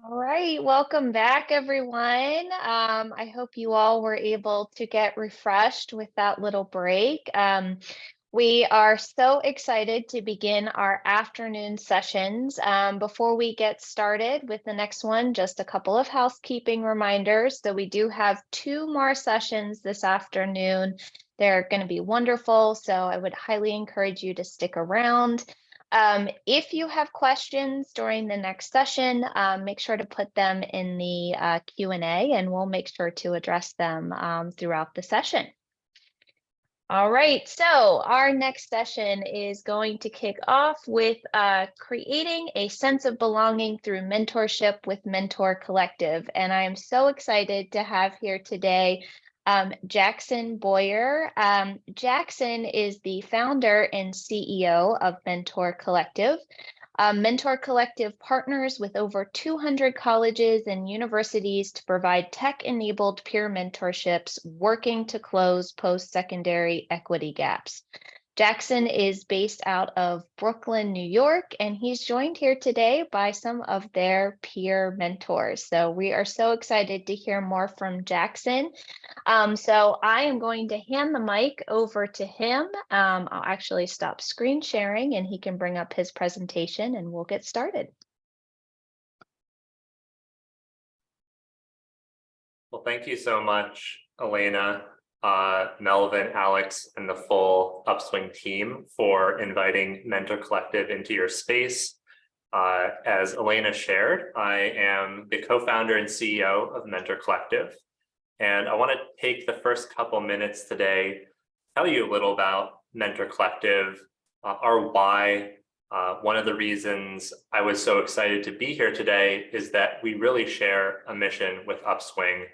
All right, welcome back, everyone. I hope you all were able to get refreshed with that little break. We are so excited to begin our afternoon sessions. Before we get started with the next one, just a couple of housekeeping reminders. So we do have two more sessions this afternoon. They're going to be wonderful, so I would highly encourage you to stick around. If you have questions during the next session, make sure to put them in the Q&A and we'll make sure to address them throughout the session. All right, so our next session is going to kick off with creating a sense of belonging through mentorship with Mentor Collective. And I am so excited to have here today Jackson Boyer. Jackson is the founder and CEO of Mentor Collective. Mentor Collective partners with over 200 colleges and universities to provide tech-enabled peer mentorships working to close post-secondary equity gaps. Jackson is based out of Brooklyn, New York, and he's joined here today by some of their peer mentors. So we are so excited to hear more from Jackson. So I am going to hand the mic over to him. I'll actually stop screen sharing and he can bring up his presentation and we'll get started. Well, thank you so much, Elena, Melvin, Alex, and the full Upswing team for inviting Mentor Collective into your space. As Elena shared, I am the co-founder and CEO of Mentor Collective. And I want to take the first couple minutes today, tell you a little about Mentor Collective, our why. One of the reasons I was so excited to be here today is that we really share a mission with Upswing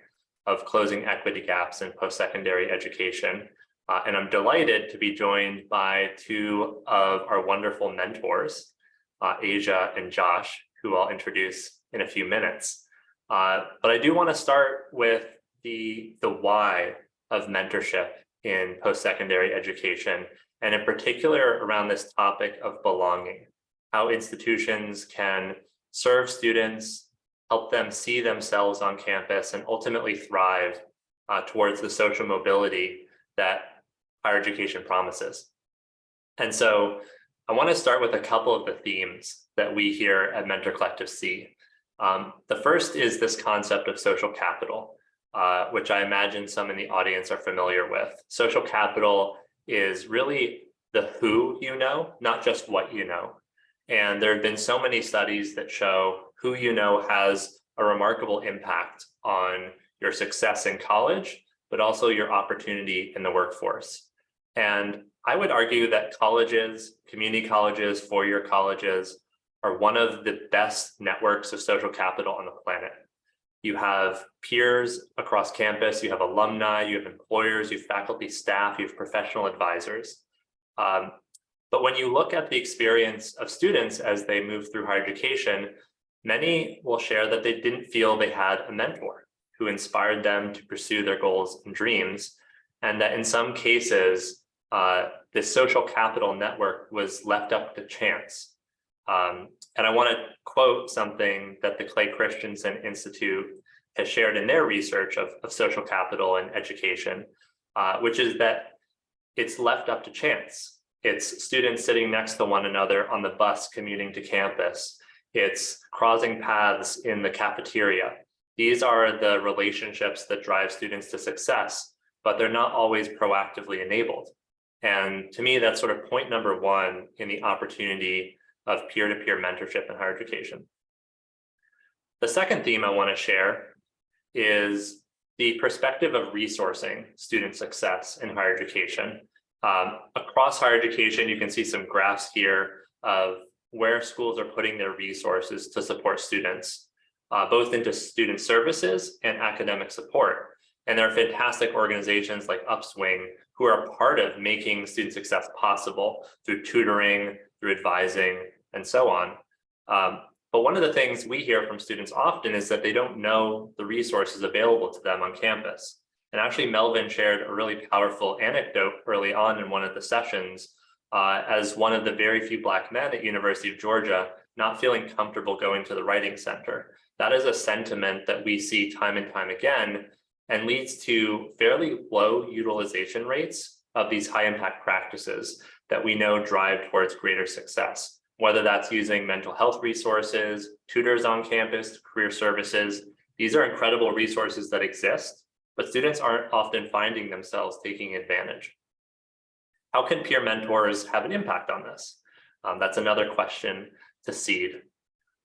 of closing equity gaps in post-secondary education. And I'm delighted to be joined by two of our wonderful mentors, Asia and Josh, who I'll introduce in a few minutes. But I do want to start with the why of mentorship in post-secondary education, and in particular around this topic of belonging, how institutions can serve students, help them see themselves on campus, and ultimately thrive towards the social mobility that higher education promises. And so I want to start with a couple of the themes that we here at Mentor Collective see. The first is this concept of social capital, which I imagine some in the audience are familiar with. Social capital is really the who you know, not just what you know. And there have been so many studies that show who you know has a remarkable impact on your success in college, but also your opportunity in the workforce. And I would argue that colleges, community colleges, four-year colleges are one of the best networks of social capital on the planet. You have peers across campus, you have alumni, you have employers, you have faculty, staff, you have professional advisors. But when you look at the experience of students as they move through higher education, many will share that they didn't feel they had a mentor who inspired them to pursue their goals and dreams, and that in some cases, this social capital network was left up to chance. And I want to quote something that the Clay Christensen Institute has shared in their research of social capital and education, which is that it's left up to chance. It's students sitting next to one another on the bus commuting to campus. It's crossing paths in the cafeteria. These are the relationships that drive students to success, but they're not always proactively enabled. And to me, that's sort of point number one in the opportunity of peer-to-peer mentorship in higher education. The second theme I want to share is the perspective of resourcing student success in higher education. Across higher education, you can see some graphs here of where schools are putting their resources to support students, both into student services and academic support. And there are fantastic organizations like Upswing who are part of making student success possible through tutoring, through advising, and so on. But one of the things we hear from students often is that they don't know the resources available to them on campus. And actually, Melvin shared a really powerful anecdote early on in one of the sessions as one of the very few Black men at University of Georgia, not feeling comfortable going to the writing center. That is a sentiment that we see time and time again and leads to fairly low utilization rates of these high impact practices that we know drive towards greater success, whether that's using mental health resources, tutors on campus, career services. These are incredible resources that exist, but students aren't often finding themselves taking advantage. How can peer mentors have an impact on this? That's another question to seed.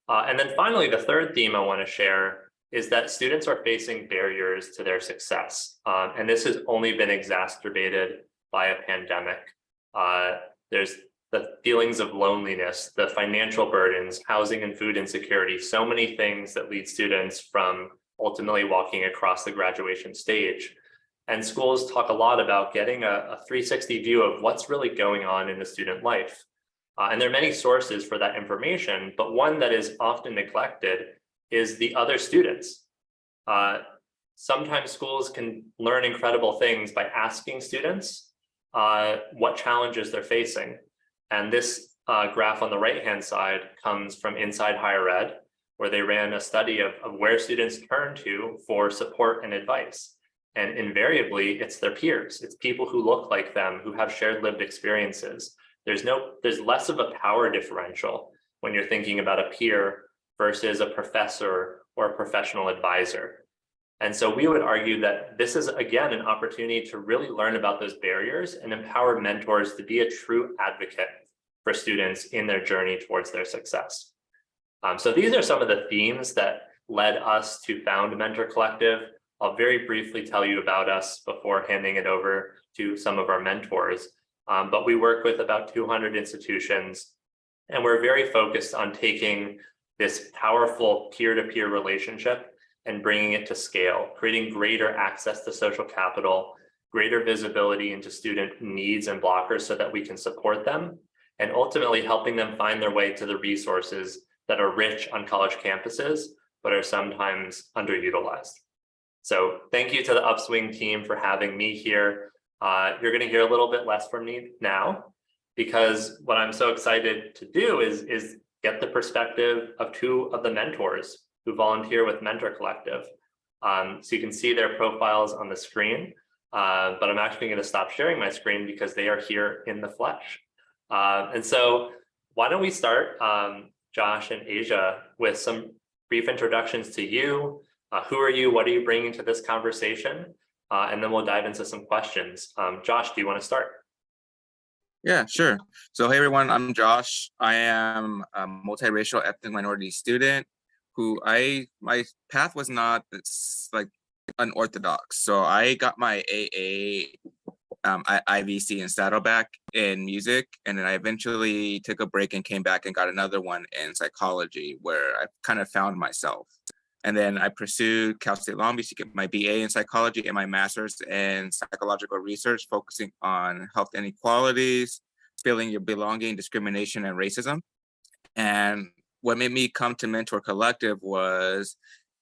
And then finally, the third theme I want to share is that students are facing barriers to their success. And this has only been exacerbated by a pandemic. There's the feelings of loneliness, the financial burdens, housing and food insecurity, so many things that lead students from ultimately walking across the graduation stage. And schools talk a lot about getting a 360 view of what's really going on in the student life. And there are many sources for that information, but one that is often neglected is the other students. Sometimes schools can learn incredible things by asking students what challenges they're facing. And this graph on the right-hand side comes from Inside Higher Ed, where they ran a study of where students turn to for support and advice. And invariably, it's their peers. It's people who look like them, who have shared lived experiences. There's less of a power differential when you're thinking about a peer versus a professor or a professional advisor. And so we would argue that this is, again, an opportunity to really learn about those barriers and empower mentors to be a true advocate for students in their journey towards their success. So these are some of the themes that led us to found Mentor Collective. I'll very briefly tell you about us before handing it over to some of our mentors. But we work with about 200 institutions, and we're very focused on taking this powerful peer-to-peer relationship and bringing it to scale, creating greater access to social capital, greater visibility into student needs and blockers so that we can support them, and ultimately helping them find their way to the resources that are rich on college campuses, but are sometimes underutilized. So thank you to the Upswing team for having me here. You're going to hear a little bit less from me now, because what I'm so excited to do is get the perspective of two of the mentors who volunteer with Mentor Collective. So you can see their profiles on the screen, but I'm actually going to stop sharing my screen because they are here in the flesh. And so why don't we start, Josh and Asia, with some brief introductions to you. Who are you? What are you bringing to this conversation? And then we'll dive into some questions. Josh, do you want to start? Yeah, sure. So hey everyone, I'm Josh. I am a multiracial ethnic minority student who my path was not like unorthodox. So I got my AA IVC in Saddleback in music, and then I eventually took a break and came back and got another one in psychology, where I kind of found myself. And then I pursued Cal State Long Beach to get my BA in psychology and my master's in psychological research, focusing on health inequalities, feeling your belonging, discrimination, and racism. And what made me come to Mentor Collective was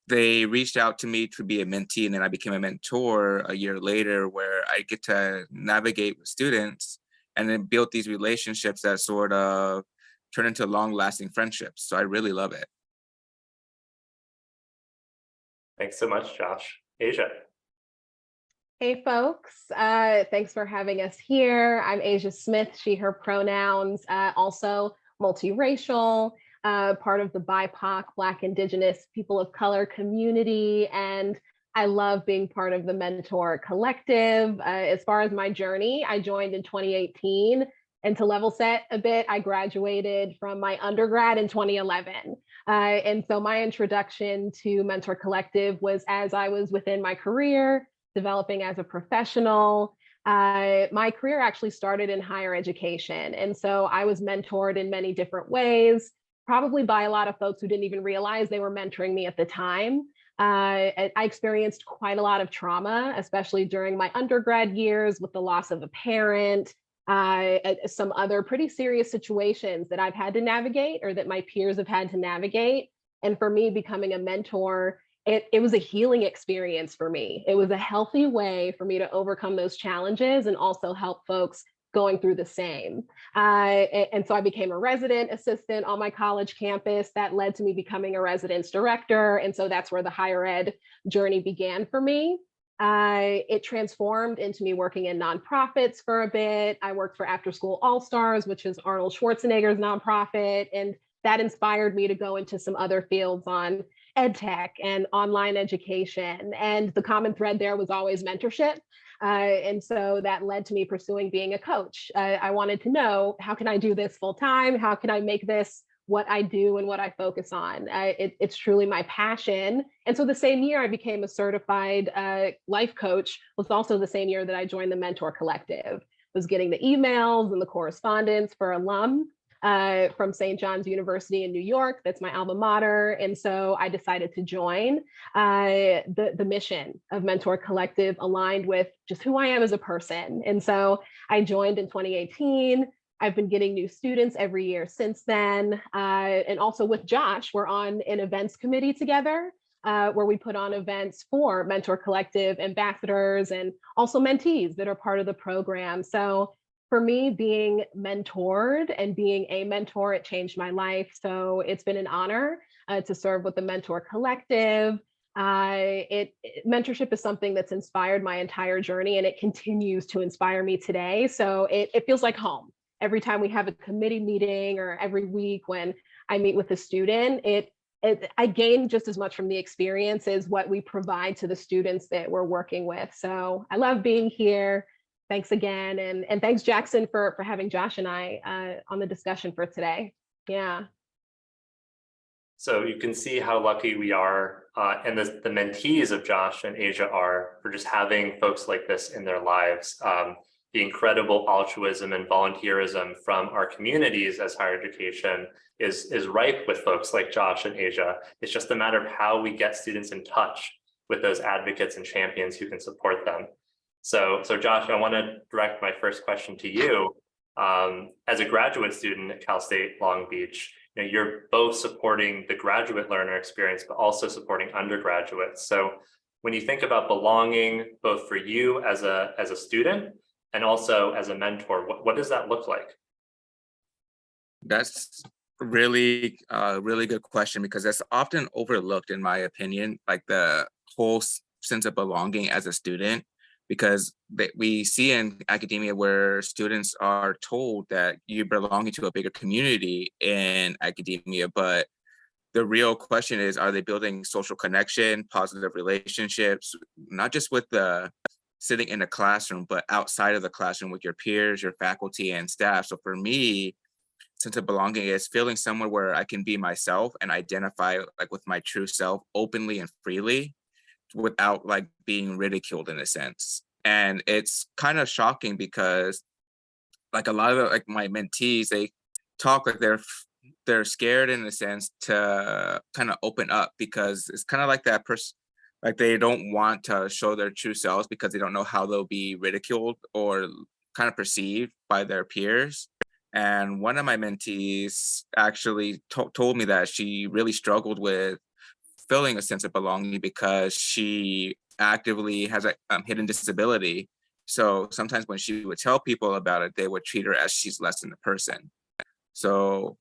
they reached out to me to be a mentee, and then I became a mentor a year later, where I get to navigate with students and then build these relationships that sort of turn into long-lasting friendships. So I really love it. Thanks so much, Josh. Asia. Hey folks, thanks for having us here. I'm Asia Smith, she, her pronouns, also multiracial, part of the BIPOC, Black, Indigenous, people of color community, and I love being part of the Mentor Collective. As far as my journey, I joined in 2018, and to level set a bit, I graduated from my undergrad in 2011. And so my introduction to Mentor Collective was as I was within my career, developing as a professional. My career actually started in higher education. And so I was mentored in many different ways, probably by a lot of folks who didn't even realize they were mentoring me at the time. I experienced quite a lot of trauma, especially during my undergrad years with the loss of a parent, some other pretty serious situations that I've had to navigate or that my peers have had to navigate. And for me, becoming a mentor, it was a healing experience for me. It was a healthy way for me to overcome those challenges and also help folks going through the same. And so I became a resident assistant on my college campus. That led to me becoming a residence director. And so that's where the higher ed journey began for me. It transformed into me working in nonprofits for a bit. I worked for After School All Stars, which is Arnold Schwarzenegger's nonprofit. And that inspired me to go into some other fields on ed tech and online education. And the common thread there was always mentorship. And so that led to me pursuing being a coach. I wanted to know, how can I do this full time? How can I make this what I do and what I focus on? It's truly my passion. And so the same year I became a certified life coach was also the same year that I joined the Mentor Collective. Was getting the emails and the correspondence for alum from St. John's University in New York. That's my alma mater. And so I decided to join. The mission of Mentor Collective aligned with just who I am as a person. And so I joined in 2018. I've been getting new students every year since then. And also with Josh, we're on an events committee together where we put on events for Mentor Collective ambassadors and also mentees that are part of the program. So for me, being mentored and being a mentor, it changed my life. So it's been an honor to serve with the Mentor Collective. Mentorship is something that's inspired my entire journey, and it continues to inspire me today. So it feels like home. Every time we have a committee meeting or every week when I meet with a student, I gain just as much from the experience as what we provide to the students that we're working with. So I love being here. Thanks again. And thanks, Jackson, for having Josh and I on the discussion for today. Yeah. So you can see how lucky we are, and the mentees of Josh and Asia are, for just having folks like this in their lives. The incredible altruism and volunteerism from our communities as higher education is ripe with folks like Josh and Asia. It's just a matter of how we get students in touch with those advocates and champions who can support them. So Josh, I want to direct my first question to you. As a graduate student at Cal State Long Beach, you're both supporting the graduate learner experience, but also supporting undergraduates. So when you think about belonging, both for you as a student and also as a mentor, what does that look like? That's really good question, because that's often overlooked, in my opinion, like the whole sense of belonging as a student. Because we see in academia where students are told that you belong to a bigger community in academia, but the real question is, are they building social connection, positive relationships, not just with the sitting in a classroom, but outside of the classroom with your peers, your faculty and staff? So for me, sense of belonging is feeling somewhere where I can be myself and identify like with my true self openly and freely, without like being ridiculed in a sense. And it's kind of shocking because like a lot of like my mentees, they talk like they're scared in a sense to kind of open up, because it's kind of like that person, like they don't want to show their true selves because they don't know how they'll be ridiculed or kind of perceived by their peers. And one of my mentees actually told me that she really struggled with feeling a sense of belonging because she actively has a hidden disability. So sometimes when she would tell people about it, they would treat her as she's less than a person. So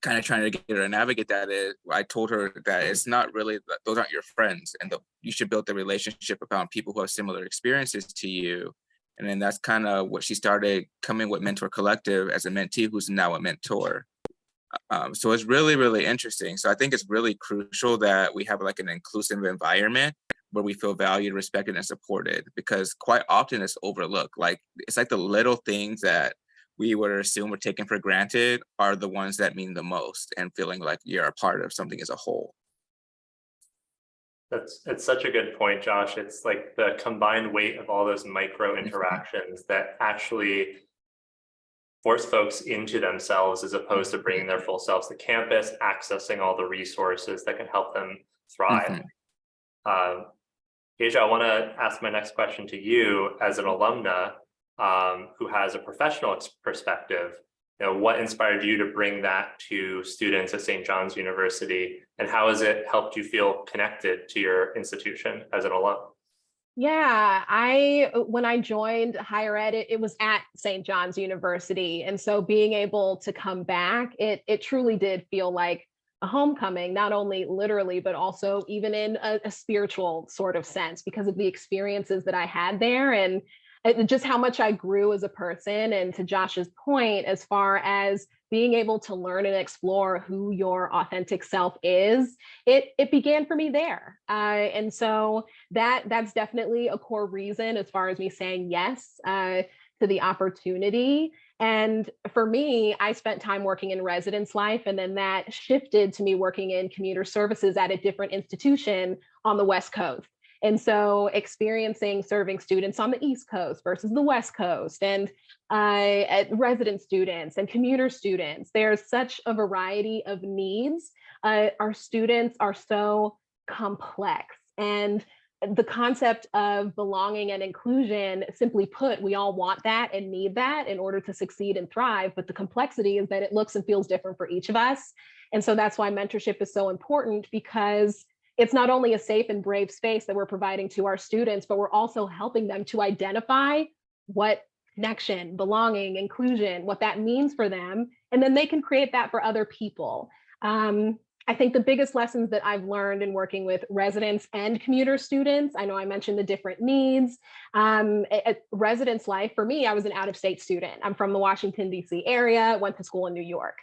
kind of trying to get her to navigate that, I told her that it's not really, those aren't your friends, and you should build the relationship around people who have similar experiences to you. And then that's kind of what she started coming with Mentor Collective as a mentee who's now a mentor. So it's really, really interesting. So I think it's really crucial that we have like an inclusive environment where we feel valued, respected, and supported, because quite often it's overlooked. Like it's like the little things that we would assume were taken for granted are the ones that mean the most, and feeling like you're a part of something as a whole. It's such a good point, Josh. It's like the combined weight of all those micro interactions that actually force folks into themselves, as opposed to bringing their full selves to campus, accessing all the resources that can help them thrive. Asia, I want to ask my next question to you as an alumna who has a professional perspective. What inspired you to bring that to students at St. John's University, and how has it helped you feel connected to your institution as an alum? Yeah, when I joined higher ed, it was at St. John's University. And so being able to come back, it truly did feel like a homecoming, not only literally, but also even in a spiritual sort of sense because of the experiences that I had there and just how much I grew as a person. And to Josh's point, as far as being able to learn and explore who your authentic self is, it began for me there. And so that's definitely a core reason as far as me saying yes to the opportunity. And for me, I spent time working in residence life, and then that shifted to me working in commuter services at a different institution on the West Coast. And so experiencing serving students on the East Coast versus the West Coast and resident students and commuter students, there's such a variety of needs. Our students are so complex. And the concept of belonging and inclusion, simply put, we all want that and need that in order to succeed and thrive. But the complexity is that it looks and feels different for each of us. And so that's why mentorship is so important, because it's not only a safe and brave space that we're providing to our students, but we're also helping them to identify what connection, belonging, inclusion, what that means for them. And then they can create that for other people. I think the biggest lessons that I've learned in working with residents and commuter students, I know I mentioned the different needs. At residence life, for me, I was an out-of-state student. I'm from the Washington, D.C. area, went to school in New York.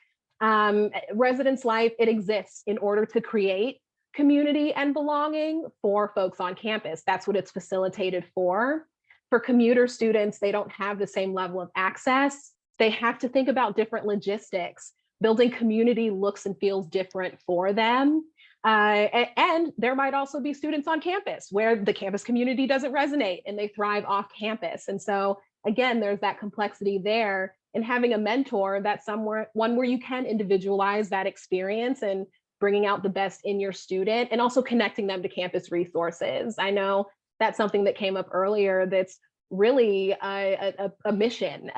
Residence life, it exists in order to create community and belonging for folks on campus. That's what it's facilitated for. For commuter students, they don't have the same level of access. They have to think about different logistics. Building community looks and feels different for them. And there might also be students on campus where the campus community doesn't resonate and they thrive off campus. And so again, there's that complexity there. And having a mentor, that's one where you can individualize that experience and bringing out the best in your student and also connecting them to campus resources. I know that's something that came up earlier that's really a mission,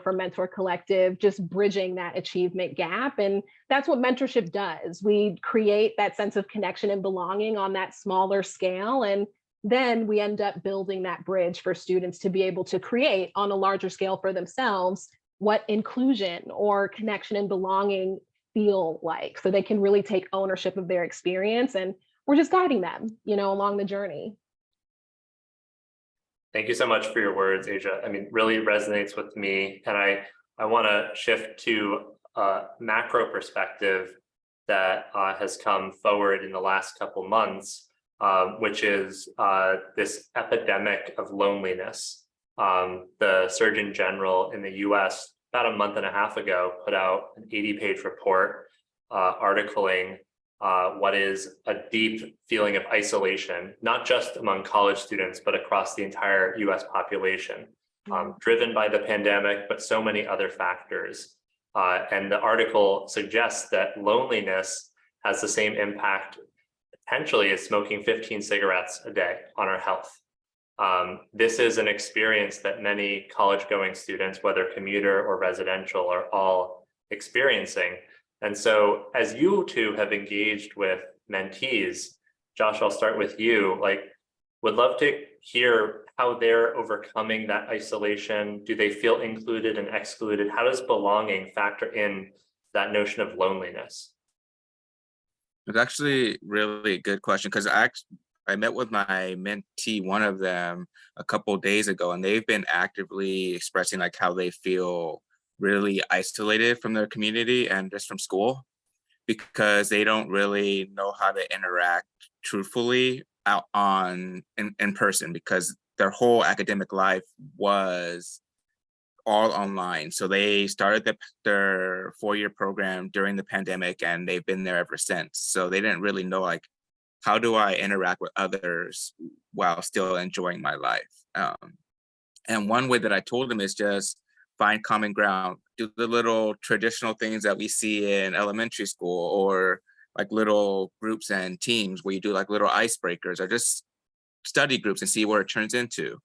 for Mentor Collective, just bridging that achievement gap. And that's what mentorship does. We create that sense of connection and belonging on that smaller scale. And then we end up building that bridge for students to be able to create on a larger scale for themselves what inclusion or connection and belonging feel like, so they can really take ownership of their experience. And we're just guiding them, along the journey. Thank you so much for your words, Asia. I mean, really resonates with me. And I want to shift to a macro perspective that has come forward in the last couple months, which is this epidemic of loneliness. The Surgeon General in the US about a month and a half ago put out an 80-page report articling what is a deep feeling of isolation, not just among college students, but across the entire US population, driven by the pandemic, but so many other factors. And the article suggests that loneliness has the same impact potentially as smoking 15 cigarettes a day on our health. This is an experience that many college-going students, whether commuter or residential, are all experiencing. And so as you two have engaged with mentees, Josh, I'll start with you. Would love to hear how they're overcoming that isolation. Do they feel included and excluded? How does belonging factor in that notion of loneliness? It's actually really a good question, because I met with my mentee, one of them, a couple of days ago, and they've been actively expressing how they feel really isolated from their community and just from school, because they don't really know how to interact truthfully out in person, because their whole academic life was all online. So they started their 4-year program during the pandemic, and they've been there ever since. So they didn't really know how do I interact with others while still enjoying my life. And one way that I told them is just find common ground, do the little traditional things that we see in elementary school, or little groups and teams where you do little icebreakers, or just study groups and see where it turns into.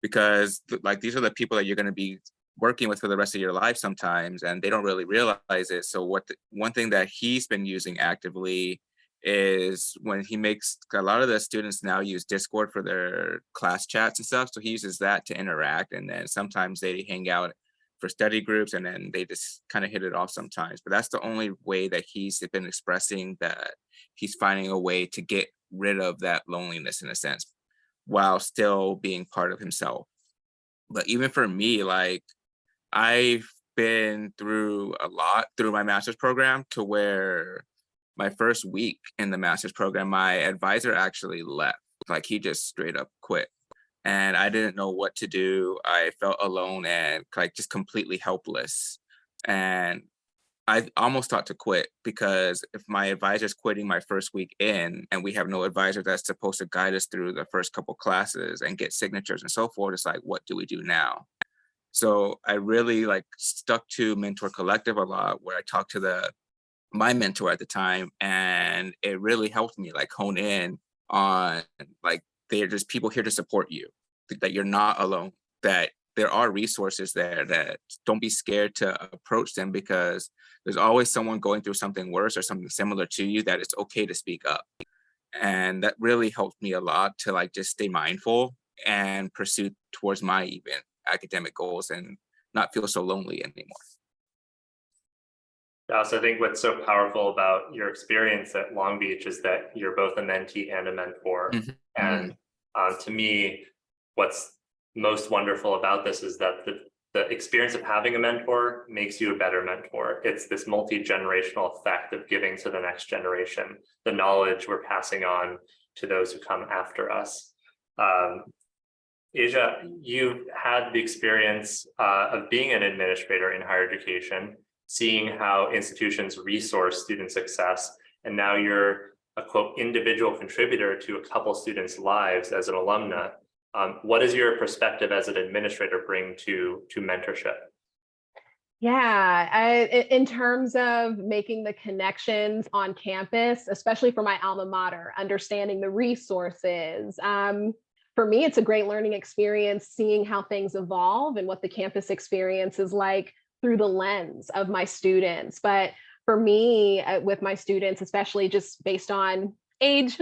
Because these are the people that you're going to be working with for the rest of your life sometimes, and they don't really realize it. So one thing that he's been using actively is when he makes a lot of the students now use Discord for their class chats and stuff. So he uses that to interact. And then sometimes they hang out for study groups and then they just kind of hit it off sometimes. But that's the only way that he's been expressing that he's finding a way to get rid of that loneliness in a sense while still being part of himself. But even for me, like I've been through a lot through my master's program to where my first week in the master's program, my advisor actually left. Like he just straight up quit. And I didn't know what to do. I felt alone and like just completely helpless. And I almost thought to quit because if my advisor's quitting my first week in and we have no advisor that's supposed to guide us through the first couple classes and get signatures and so forth, it's like, what do we do now? So I really like stuck to Mentor Collective a lot where I talked to my mentor at the time, and it really helped me like hone in on like they're just people here to support you, that you're not alone, that there are resources there, that don't be scared to approach them because there's always someone going through something worse or something similar to you, that it's okay to speak up. And that really helped me a lot to like just stay mindful and pursue towards my even academic goals and not feel so lonely anymore. So I think what's so powerful about your experience at Long Beach is that you're both a mentee and a mentor. Mhm. And to me, what's most wonderful about this is that the experience of having a mentor makes you a better mentor. It's this multi-generational effect of giving to the next generation, the knowledge we're passing on to those who come after us. Asia, you've had the experience of being an administrator in higher education, seeing how institutions resource student success, and now you're a quote individual contributor to a couple students' lives as an alumna. What does your perspective as an administrator bring to mentorship? Yeah, in terms of making the connections on campus, especially for my alma mater, understanding the resources. For me, it's a great learning experience seeing how things evolve and what the campus experience is like through the lens of my students. But for me, with my students, especially just based on age,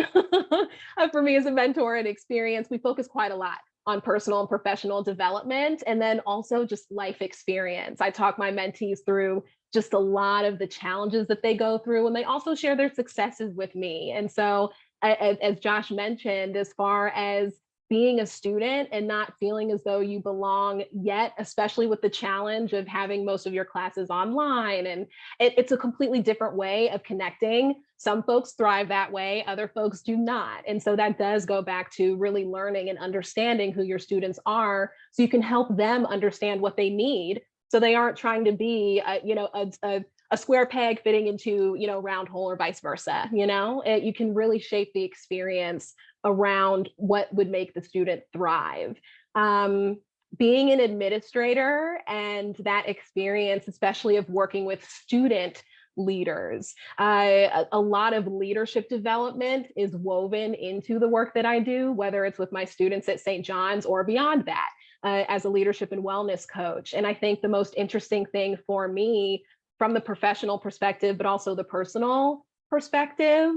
for me as a mentor and experience, we focus quite a lot on personal and professional development, and then also just life experience. I talk my mentees through just a lot of the challenges that they go through, and they also share their successes with me. And so, as Josh mentioned, as far as being a student and not feeling as though you belong yet, especially with the challenge of having most of your classes online. And it's a completely different way of connecting. Some folks thrive that way, other folks do not. And so that does go back to really learning and understanding who your students are so you can help them understand what they need. So they aren't trying to be, a square peg fitting into, round hole or vice versa. You can really shape the experience around what would make the student thrive. Being an administrator and that experience, especially of working with student leaders, a lot of leadership development is woven into the work that I do, whether it's with my students at St. John's or beyond that, as a leadership and wellness coach. And I think the most interesting thing for me from the professional perspective, but also the personal perspective,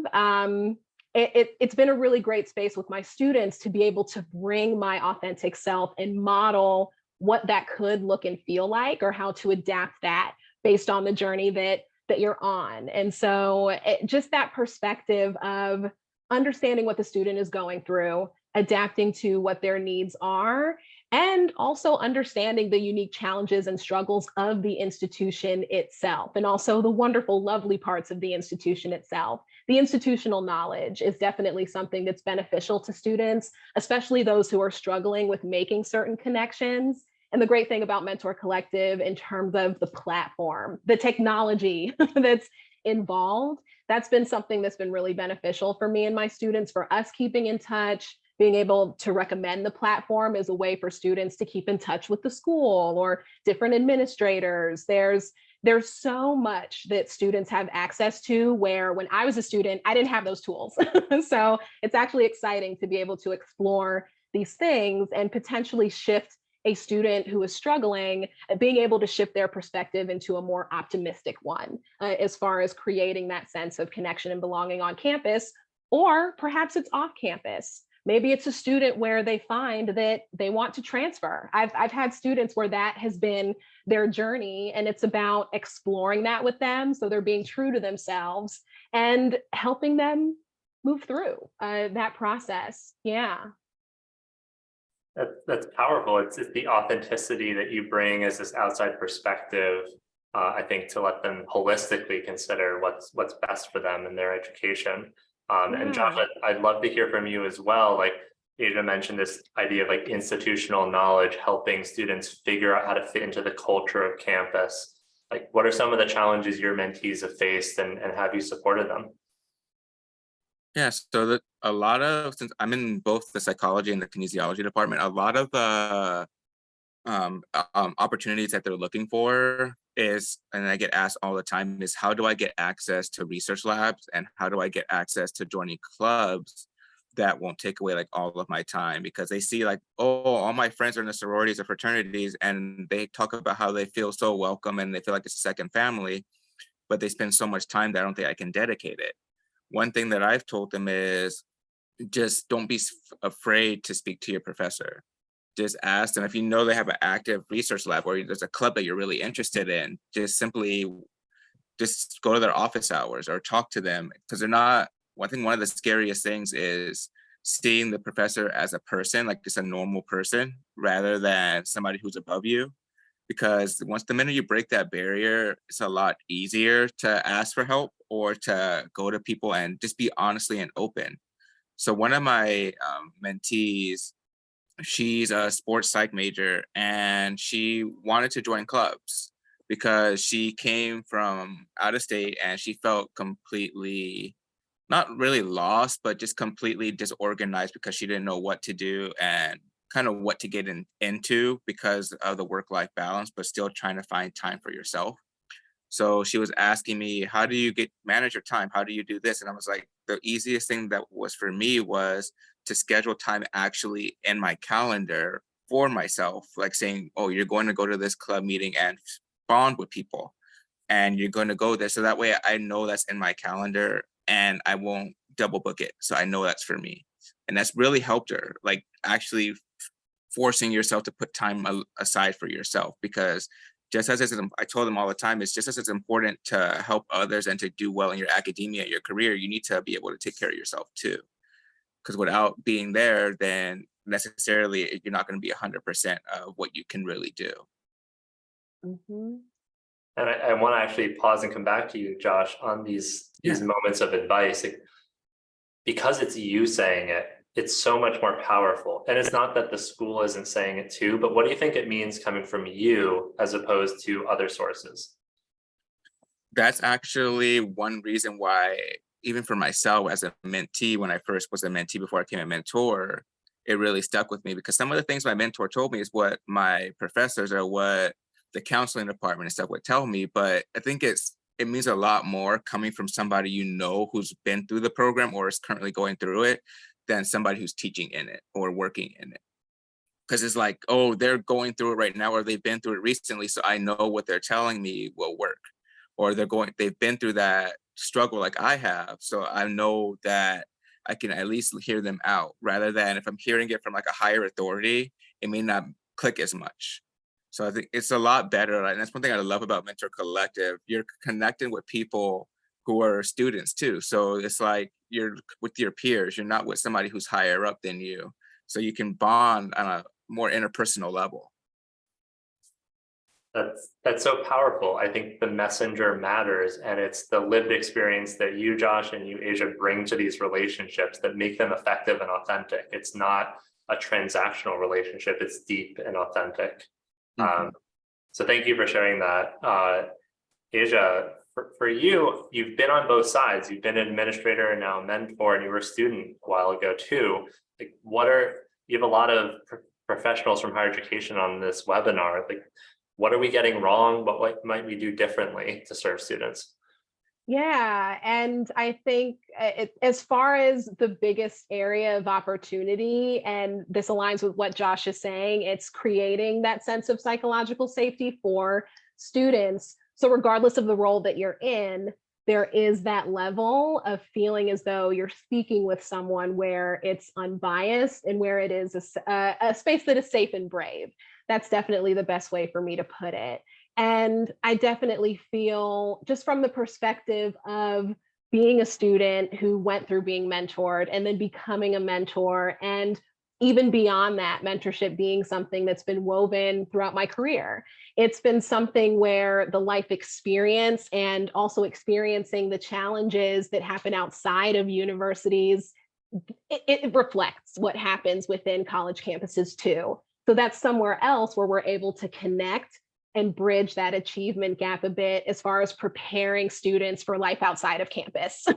it's been a really great space with my students to be able to bring my authentic self and model what that could look and feel like, or how to adapt that based on the journey that you're on. And so just that perspective of understanding what the student is going through, adapting to what their needs are, and also understanding the unique challenges and struggles of the institution itself, and also the wonderful, lovely parts of the institution itself. The institutional knowledge is definitely something that's beneficial to students, especially those who are struggling with making certain connections. And the great thing about Mentor Collective in terms of the platform, the technology that's involved, that's been something that's been really beneficial for me and my students, for us keeping in touch, being able to recommend the platform as a way for students to keep in touch with the school or different administrators. There's so much that students have access to, where when I was a student, I didn't have those tools. So it's actually exciting to be able to explore these things and potentially shift a student who is struggling, being able to shift their perspective into a more optimistic one, as far as creating that sense of connection and belonging on campus, or perhaps it's off campus. Maybe it's a student where they find that they want to transfer. I've had students where that has been their journey, and it's about exploring that with them, so they're being true to themselves and helping them move through that process. Yeah. That's powerful. It's the authenticity that you bring as this outside perspective, I think, to let them holistically consider what's best for them in their education. And Josh, I'd love to hear from you as well. Like Asia mentioned, this idea of like institutional knowledge, helping students figure out how to fit into the culture of campus. Like, what are some of the challenges your mentees have faced, and have you supported them? Yeah, so that a lot of, since I'm in both the psychology and the kinesiology department, a lot of the opportunities that they're looking for is, and I get asked all the time, is how do I get access to research labs, and how do I get access to joining clubs that won't take away like all of my time? Because they see like, oh, all my friends are in the sororities or fraternities, and they talk about how they feel so welcome and they feel like it's a second family, but they spend so much time that I don't think I can dedicate it. One thing that I've told them is just don't be afraid to speak to your professor. Just ask them if you know they have an active research lab or there's a club that you're really interested in. Just simply just go to their office hours or talk to them, because they're not. I think one of the scariest things is seeing the professor as a person, like just a normal person, rather than somebody who's above you. Because once the minute you break that barrier, it's a lot easier to ask for help or to go to people and just be honestly and open. So one of my mentees, she's a sports psych major, and she wanted to join clubs because she came from out of state and she felt completely, not really lost, but just completely disorganized because she didn't know what to do and kind of what to get into because of the work-life balance, but still trying to find time for yourself. So she was asking me, how do you manage your time? How do you do this? And I was like, the easiest thing that was for me was to schedule time actually in my calendar for myself, like saying, oh, you're going to go to this club meeting and bond with people, and you're going to go there. So that way I know that's in my calendar and I won't double book it. So I know that's for me. And that's really helped her, like actually forcing yourself to put time aside for yourself, because just as I told them all the time, it's just as it's important to help others and to do well in your academia, your career, you need to be able to take care of yourself too. Because without being there, then necessarily you're not going to be 100% of what you can really do. Mm-hmm. And I want to actually pause and come back to you, Josh, on these moments of advice. Like, because it's you saying it, it's so much more powerful. And it's not that the school isn't saying it too, but what do you think it means coming from you as opposed to other sources? That's actually one reason why, even for myself as a mentee, when I first was a mentee before I became a mentor, it really stuck with me, because some of the things my mentor told me is what my professors or what the counseling department and stuff would tell me. But I think it means a lot more coming from somebody you know who's been through the program or is currently going through it than somebody who's teaching in it or working in it. Because it's like, oh, they're going through it right now, or they've been through it recently, so I know what they're telling me will work. Or they've been through that struggle like I have, so I know that I can at least hear them out, rather than if I'm hearing it from like a higher authority, it may not click as much. So I think it's a lot better, and that's one thing I love about Mentor Collective. You're connecting with people who are students too. So it's like you're with your peers, you're not with somebody who's higher up than you. So you can bond on a more interpersonal level. That's so powerful. I think the messenger matters, and it's the lived experience that you, Josh, and you, Asia, bring to these relationships that make them effective and authentic. It's not a transactional relationship, it's deep and authentic. Mm-hmm. So thank you for sharing that. Asia, for you, you've been on both sides. You've been an administrator and now a mentor, and you were a student a while ago too. Like, you have a lot of professionals from higher education on this webinar. Like, what are we getting wrong? What might we do differently to serve students? Yeah, and I think as far as the biggest area of opportunity, and this aligns with what Josh is saying, it's creating that sense of psychological safety for students. So regardless of the role that you're in, there is that level of feeling as though you're speaking with someone where it's unbiased and where it is a space that is safe and brave. That's definitely the best way for me to put it. And I definitely feel, just from the perspective of being a student who went through being mentored and then becoming a mentor, and even beyond that, mentorship being something that's been woven throughout my career. It's been something where the life experience and also experiencing the challenges that happen outside of universities, it reflects what happens within college campuses too. So that's somewhere else where we're able to connect and bridge that achievement gap a bit as far as preparing students for life outside of campus.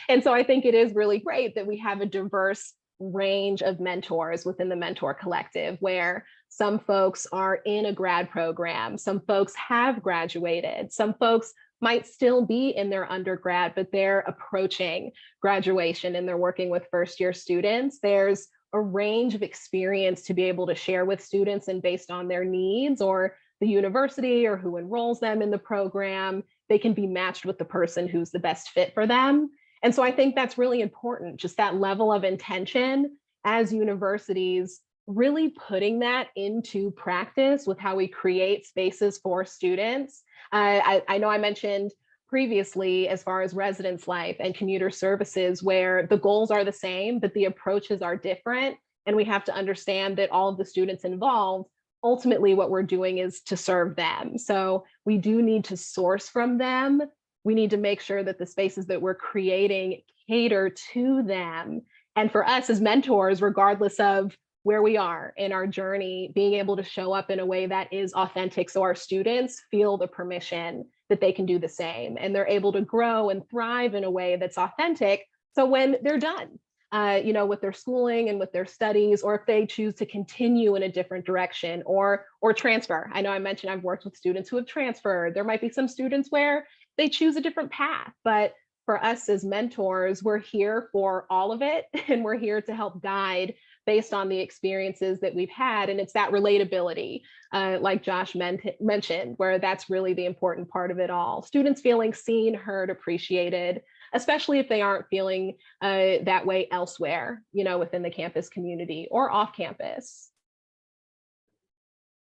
And so I think it is really great that we have a diverse range of mentors within the Mentor Collective, where some folks are in a grad program, some folks have graduated, some folks might still be in their undergrad, but they're approaching graduation and they're working with first-year students. There's a range of experience to be able to share with students, and based on their needs or the university or who enrolls them in the program, they can be matched with the person who's the best fit for them. And so I think that's really important, just that level of intention as universities, really putting that into practice with how we create spaces for students. I know I mentioned previously, as far as residence life and commuter services, where the goals are the same, but the approaches are different. And we have to understand that all of the students involved, ultimately what we're doing is to serve them. So we do need to source from them. We need to make sure that the spaces that we're creating cater to them. And for us as mentors, regardless of where we are in our journey, being able to show up in a way that is authentic so our students feel the permission that they can do the same, and they're able to grow and thrive in a way that's authentic. So when they're done, with their schooling and with their studies, or if they choose to continue in a different direction or transfer. I know I mentioned I've worked with students who have transferred. There might be some students where they choose a different path, but for us as mentors, we're here for all of it, and we're here to help guide based on the experiences that we've had. And it's that relatability, like Josh mentioned, where that's really the important part of it all. Students feeling seen, heard, appreciated, especially if they aren't feeling that way elsewhere, within the campus community or off campus.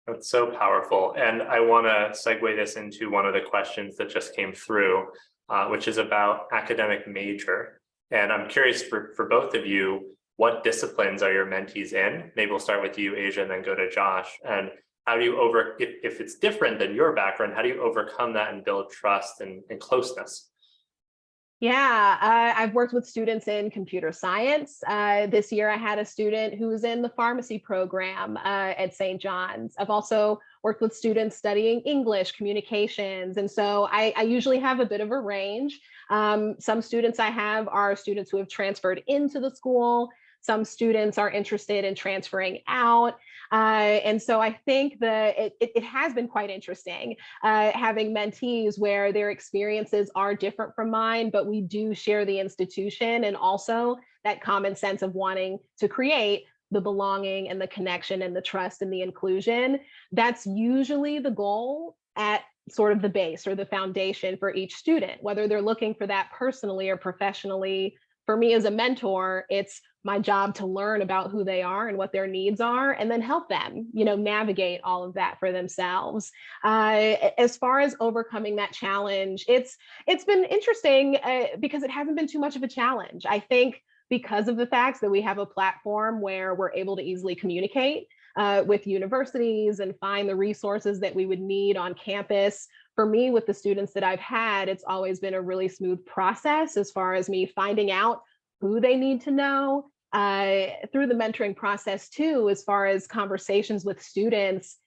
That's so powerful. And I want to segue this into one of the questions that just came through, which is about academic major. And I'm curious for both of you, what disciplines are your mentees in? Maybe we'll start with you, Asia, and then go to Josh. And how do you if it's different than your background, how do you overcome that and build trust and closeness? Yeah, I've worked with students in computer science. This year I had a student who was in the pharmacy program at St. John's. I've also worked with students studying English, communications. And so I usually have a bit of a range. Some students I have are students who have transferred into the school. Some students are interested in transferring out. And so I think that it has been quite interesting having mentees where their experiences are different from mine, but we do share the institution and also that common sense of wanting to create the belonging and the connection and the trust and the inclusion. That's usually the goal at sort of the base or the foundation for each student, whether they're looking for that personally or professionally. For me as a mentor, it's my job to learn about who they are and what their needs are, and then help them, navigate all of that for themselves. As far as overcoming that challenge, it's been interesting because it hasn't been too much of a challenge. I think because of the fact that we have a platform where we're able to easily communicate with universities and find the resources that we would need on campus. For me, with the students that I've had, it's always been a really smooth process as far as me finding out who they need to know through the mentoring process too, as far as conversations with students.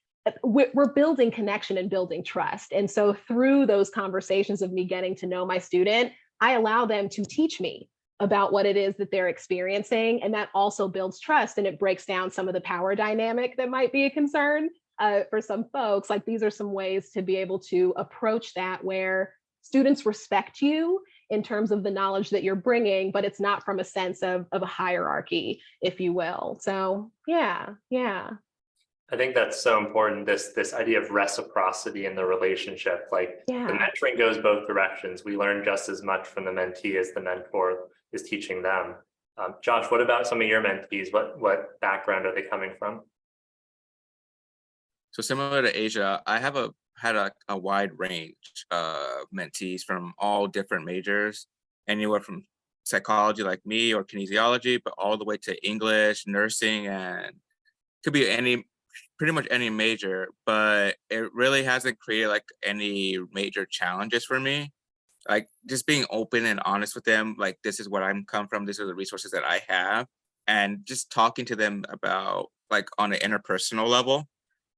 We're building connection and building trust. And so through those conversations of me getting to know my student, I allow them to teach me about what it is that they're experiencing. And that also builds trust, and it breaks down some of the power dynamic that might be a concern for some folks. Like, these are some ways to be able to approach that where students respect you in terms of the knowledge that you're bringing, but it's not from a sense of a hierarchy, if you will. So yeah. I think that's so important, this idea of reciprocity in the relationship. Like the mentoring goes both directions. We learn just as much from the mentee as the mentor is teaching them. Josh, what about some of your mentees? What background are they coming from? So similar to Asia, I have had a wide range of mentees from all different majors, anywhere from psychology like me or kinesiology, but all the way to English, nursing, and could be pretty much any major, but it really hasn't created like any major challenges for me. Like just being open and honest with them, like this is what I'm come from, these are the resources that I have, and just talking to them about like on an interpersonal level.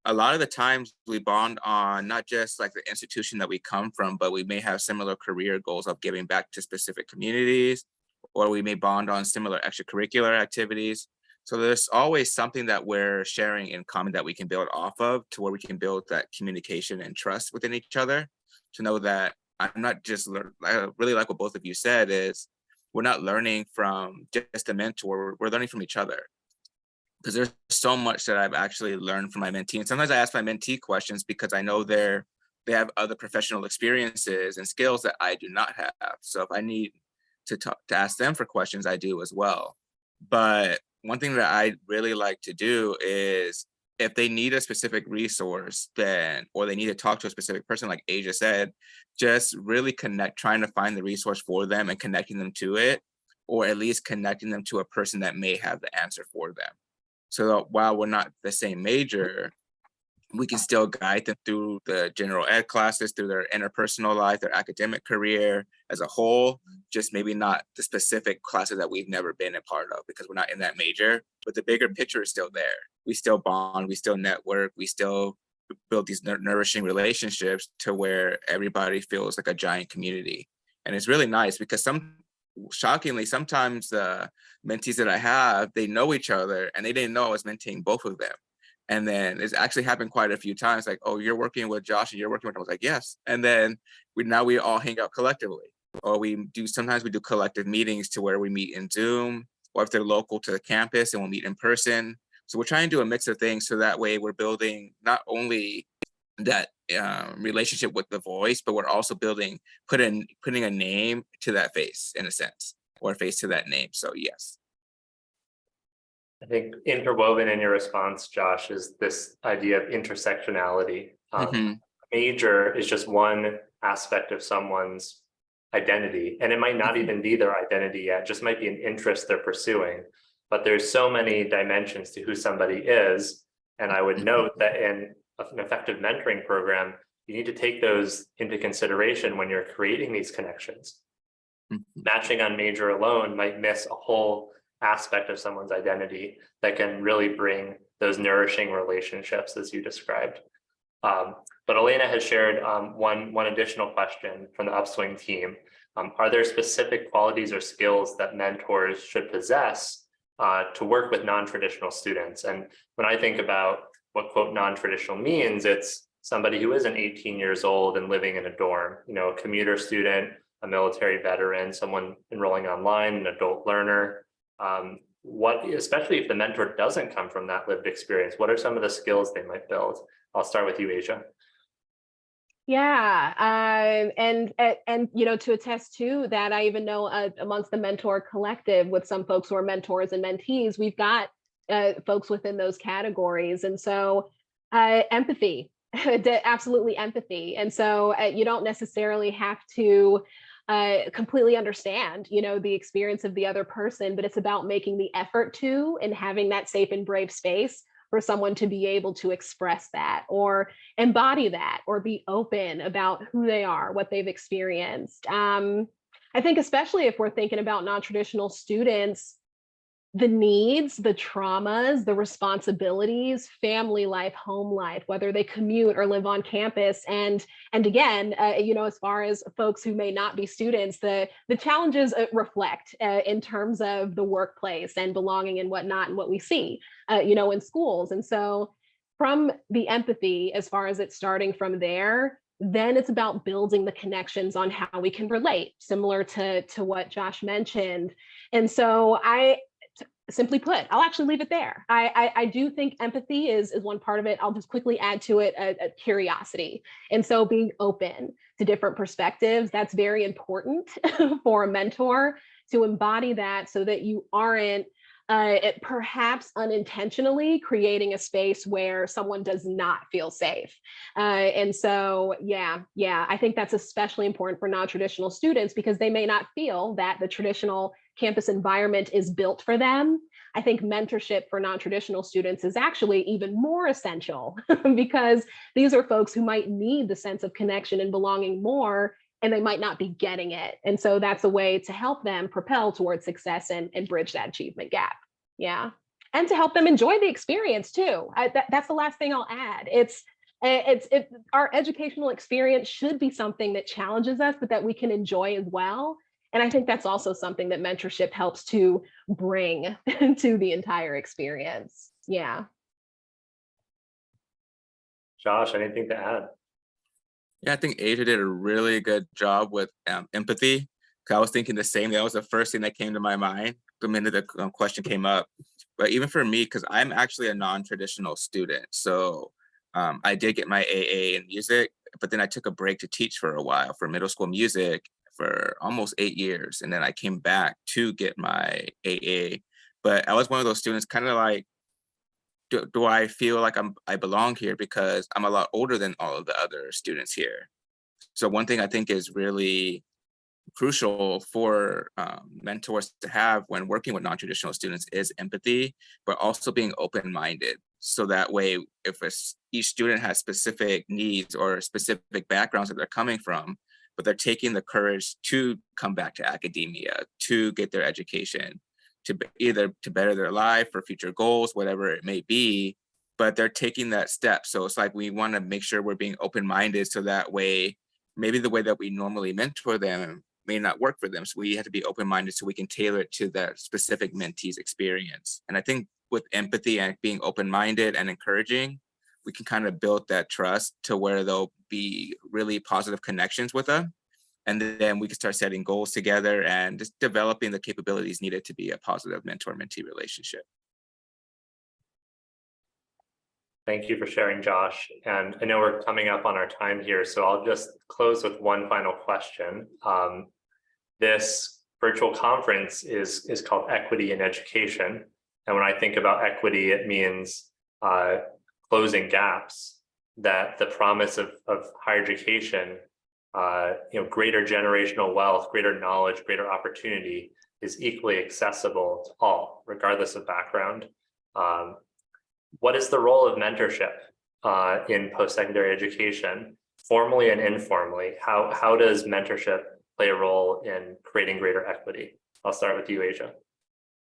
A lot of the times we bond on not just like the institution that we come from, but we may have similar career goals of giving back to specific communities, or we may bond on similar extracurricular activities. So there's always something that we're sharing in common that we can build off of, to where we can build that communication and trust within each other, to know that I'm not just I really like what both of you said is we're not learning from just a mentor, we're learning from each other. Because there's so much that I've actually learned from my mentee. And sometimes I ask my mentee questions because I know they have other professional experiences and skills that I do not have. So if I need to ask them for questions, I do as well. But one thing that I really like to do is if they need a specific resource, or they need to talk to a specific person, like Asia said, just really trying to find the resource for them and connecting them to it, or at least connecting them to a person that may have the answer for them. So while we're not the same major, we can still guide them through the general ed classes, through their interpersonal life, their academic career as a whole, just maybe not the specific classes that we've never been a part of because we're not in that major, but the bigger picture is still there. We still bond, we still network, we still build these nourishing relationships to where everybody feels like a giant community. And it's really nice because shockingly, sometimes the mentees that I have, they know each other and they didn't know I was mentoring both of them. And then it's actually happened quite a few times, like, oh, you're working with Josh and you're working with him. I was like, yes. And then we all hang out collectively. Or sometimes we do collective meetings to where we meet in Zoom, or if they're local to the campus and we'll meet in person. So we're trying to do a mix of things so that way we're building not only that relationship with the voice, but we're also putting a name to that face in a sense, or a face to that name. So yes. I think interwoven in your response, Josh, is this idea of intersectionality. Major is just one aspect of someone's identity, and it might not even be their identity yet, it just might be an interest they're pursuing. But there's so many dimensions to who somebody is. And I would note that in an effective mentoring program, you need to take those into consideration when you're creating these connections. Matching on major alone might miss a whole aspect of someone's identity that can really bring those nourishing relationships as you described. But Elena has shared one additional question from the Upswing team. Are there specific qualities or skills that mentors should possess to work with non-traditional students? And when I think about what quote non-traditional means, it's somebody who isn't 18 years old and living in a dorm, a commuter student, a military veteran, someone enrolling online, an adult learner. Especially if the mentor doesn't come from that lived experience, what are some of the skills they might build? I'll start with you, Asia. Yeah, and to attest to that, I even know amongst the mentor collective with some folks who are mentors and mentees, we've got folks within those categories. And so empathy, absolutely empathy. And so you don't necessarily have to completely understand, the experience of the other person, but it's about making the effort to and having that safe and brave space for someone to be able to express that or embody that or be open about who they are, what they've experienced. I think especially if we're thinking about non-traditional students, the needs, the traumas, the responsibilities, family life, home life, whether they commute or live on campus. And again, as far as folks who may not be students, the challenges reflect in terms of the workplace and belonging and whatnot, and what we see, in schools. And so from the empathy, as far as it's starting from there, then it's about building the connections on how we can relate, similar to what Josh mentioned. And so simply put, I'll actually leave it there. I do think empathy is one part of it. I'll just quickly add to it a curiosity. And so being open to different perspectives, that's very important for a mentor to embody that, so that you aren't perhaps unintentionally creating a space where someone does not feel safe. And so, yeah, I think that's especially important for non-traditional students, because they may not feel that the traditional campus environment is built for them. I think mentorship for non-traditional students is actually even more essential because these are folks who might need the sense of connection and belonging more, and they might not be getting it. And so that's a way to help them propel towards success and bridge that achievement gap. Yeah. And to help them enjoy the experience too. That's the last thing I'll add. Our educational experience should be something that challenges us, but that we can enjoy as well. And I think that's also something that mentorship helps to bring to the entire experience. Yeah. Josh, anything to add? Yeah, I think Asia did a really good job with empathy. 'Cause I was thinking the same. That was the first thing that came to my mind the minute the question came up. But even for me, because I'm actually a non-traditional student, so I did get my AA in music, but then I took a break to teach for a while for middle school music for almost 8 years, and then I came back to get my AA. But I was one of those students, kind of like, do I feel like I belong here because I'm a lot older than all of the other students here? So one thing I think is really crucial for mentors to have when working with non-traditional students is empathy, but also being open-minded. So that way, if each student has specific needs or specific backgrounds that they're coming from, but they're taking the courage to come back to academia, to get their education, to either to better their life or future goals, whatever it may be, but they're taking that step. So it's like we want to make sure we're being open-minded, so that way, maybe the way that we normally mentor them may not work for them. So we have to be open-minded so we can tailor it to that specific mentee's experience. And I think with empathy and being open-minded and encouraging, we can kind of build that trust to where there'll be really positive connections with them. And then we can start setting goals together and just developing the capabilities needed to be a positive mentor-mentee relationship. Thank you for sharing, Josh. And I know we're coming up on our time here, so I'll just close with one final question. This virtual conference is called Equity in Education. And when I think about equity, it means closing gaps, that the promise of higher education, greater generational wealth, greater knowledge, greater opportunity is equally accessible to all, regardless of background. What is the role of mentorship in post-secondary education, formally and informally? How does mentorship play a role in creating greater equity? I'll start with you, Asia.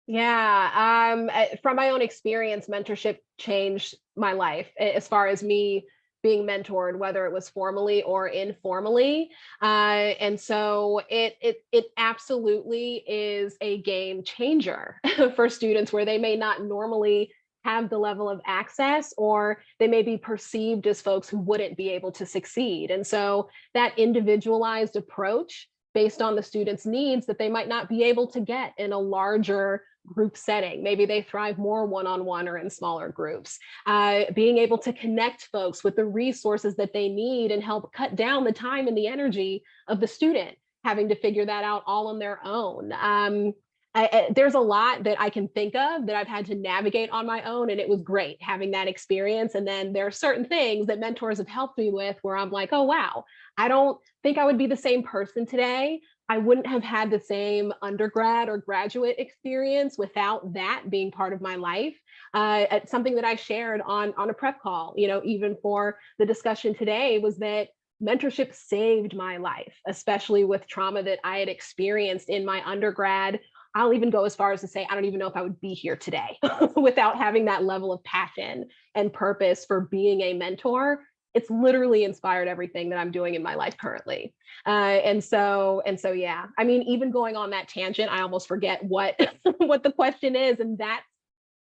Yeah, from my own experience, mentorship changed my life as far as me being mentored, whether it was formally or informally. And so it absolutely is a game changer for students where they may not normally have the level of access, or they may be perceived as folks who wouldn't be able to succeed. And so that individualized approach based on the student's needs that they might not be able to get in a larger group setting. Maybe they thrive more one-on-one or in smaller groups. Being able to connect folks with the resources that they need and help cut down the time and the energy of the student having to figure that out all on their own. There's a lot that I can think of that I've had to navigate on my own, and it was great having that experience. And then there are certain things that mentors have helped me with where I'm like, oh, wow, I don't think I would be the same person today. I wouldn't have had the same undergrad or graduate experience without that being part of my life. It's something that I shared on a prep call, even for the discussion today, was that mentorship saved my life, especially with trauma that I had experienced in my undergrad. I'll even go as far as to say, I don't even know if I would be here today without having that level of passion and purpose for being a mentor. It's literally inspired everything that I'm doing in my life currently. And so, yeah, I mean, even going on that tangent, I almost forget what, what the question is. And that's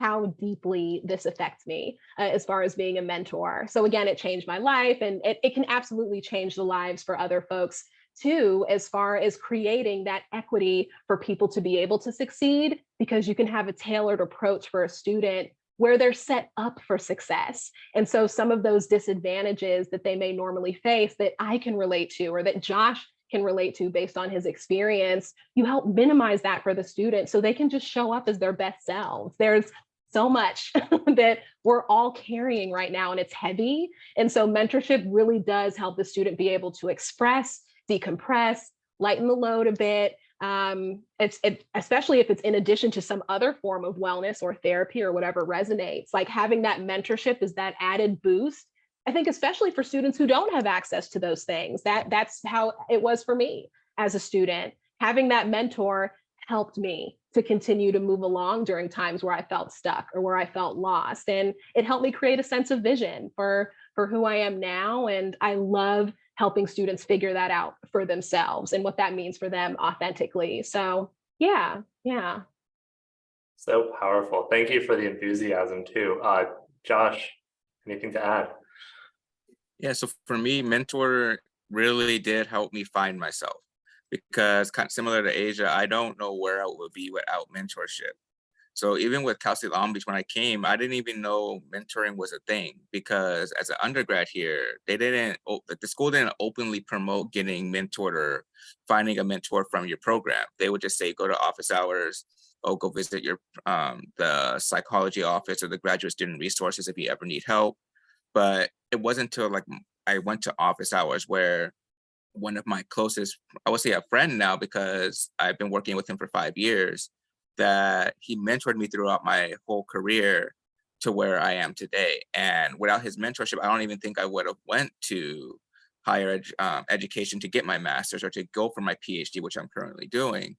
how deeply this affects me as far as being a mentor. So again, it changed my life, and it can absolutely change the lives for other folks too, as far as creating that equity for people to be able to succeed, because you can have a tailored approach for a student where they're set up for success. And so some of those disadvantages that they may normally face that I can relate to, or that Josh can relate to based on his experience, you help minimize that for the student so they can just show up as their best selves. There's so much that we're all carrying right now, and it's heavy. And so mentorship really does help the student be able to express, decompress, lighten the load a bit. Especially if it's in addition to some other form of wellness or therapy or whatever resonates. Like having that mentorship is that added boost. I think especially for students who don't have access to those things. That's how it was for me as a student. Having that mentor helped me to continue to move along during times where I felt stuck or where I felt lost. And it helped me create a sense of vision for who I am now. And I love helping students figure that out for themselves and what that means for them authentically. So yeah. So powerful. Thank you for the enthusiasm too. Josh, anything to add? Yeah, so for me, mentor really did help me find myself, because kind of similar to Asia, I don't know where I would be without mentorship. So even with Cal State Long Beach, when I came, I didn't even know mentoring was a thing, because as an undergrad here, the school didn't openly promote getting mentored or finding a mentor from your program. They would just say, go to office hours, or go visit your the psychology office or the graduate student resources if you ever need help. But it wasn't until like I went to office hours where one of my closest, I would say a friend now, because I've been working with him for 5 years, that he mentored me throughout my whole career to where I am today. And without his mentorship, I don't even think I would have went to higher education to get my master's or to go for my PhD, which I'm currently doing.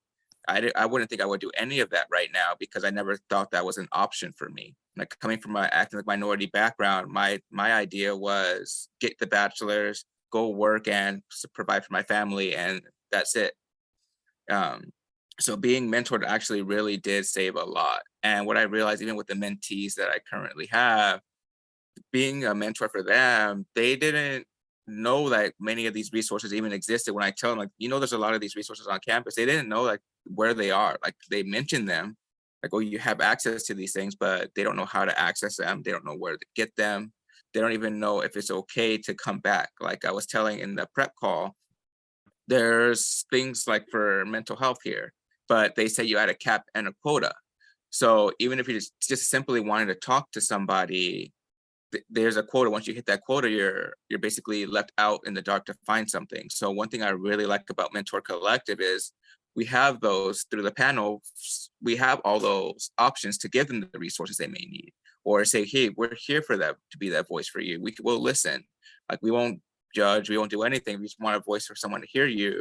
I wouldn't think I would do any of that right now, because I never thought that was an option for me. Like coming from an ethnic minority background, my idea was get the bachelor's, go work and provide for my family, and that's it. So being mentored actually really did save a lot. And what I realized, even with the mentees that I currently have, being a mentor for them, they didn't know that many of these resources even existed. When I tell them, like, there's a lot of these resources on campus, they didn't know like where they are. Like they mentioned them, like, oh, you have access to these things, but they don't know how to access them. They don't know where to get them. They don't even know if it's okay to come back. Like I was telling in the prep call, there's things like for mental health here, but they say you add a cap and a quota. So even if you just simply wanted to talk to somebody, there's a quota. Once you hit that quota, you're basically left out in the dark to find something. So one thing I really like about Mentor Collective is we have those through the panel. We have all those options to give them the resources they may need, or say, hey, we're here for that, to be that voice for you. We'll listen. Like we won't judge, we won't do anything. We just want a voice for someone to hear you.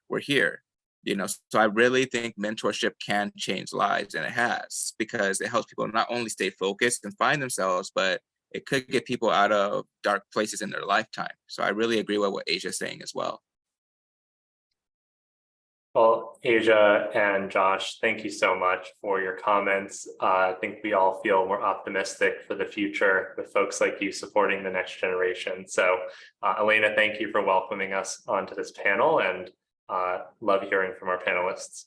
We're here. So I really think mentorship can change lives, and it has, because it helps people not only stay focused and find themselves, but it could get people out of dark places in their lifetime. So I really agree with what Asia's saying as well. Well, Asia and Josh, thank you so much for your comments. I think we all feel more optimistic for the future with folks like you supporting the next generation. So Elena, thank you for welcoming us onto this panel, and love hearing from our panelists.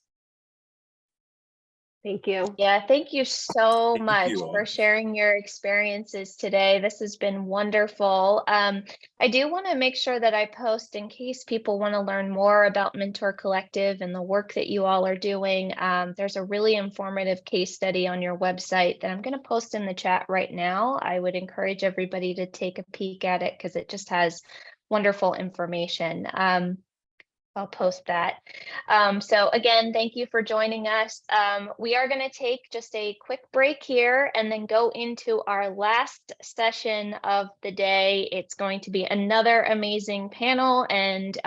Thank you. Yeah, thank you so Thank much you. for sharing your experiences today. This has been wonderful. I do want to make sure that I post, in case people want to learn more about Mentor Collective and the work that you all are doing. There's a really informative case study on your website that I'm going to post in the chat right now. I would encourage everybody to take a peek at it because it just has wonderful information. I'll post that. So again, thank you for joining us. We are going to take just a quick break here and then go into our last session of the day. It's going to be another amazing panel, and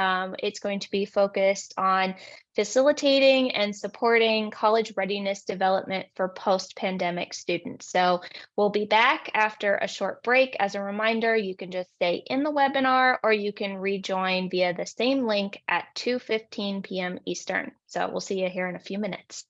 it's going to be focused on facilitating and supporting college readiness development for post-pandemic students. So we'll be back after a short break. As a reminder, you can just stay in the webinar, or you can rejoin via the same link at 2:15 p.m. Eastern. So we'll see you here in a few minutes.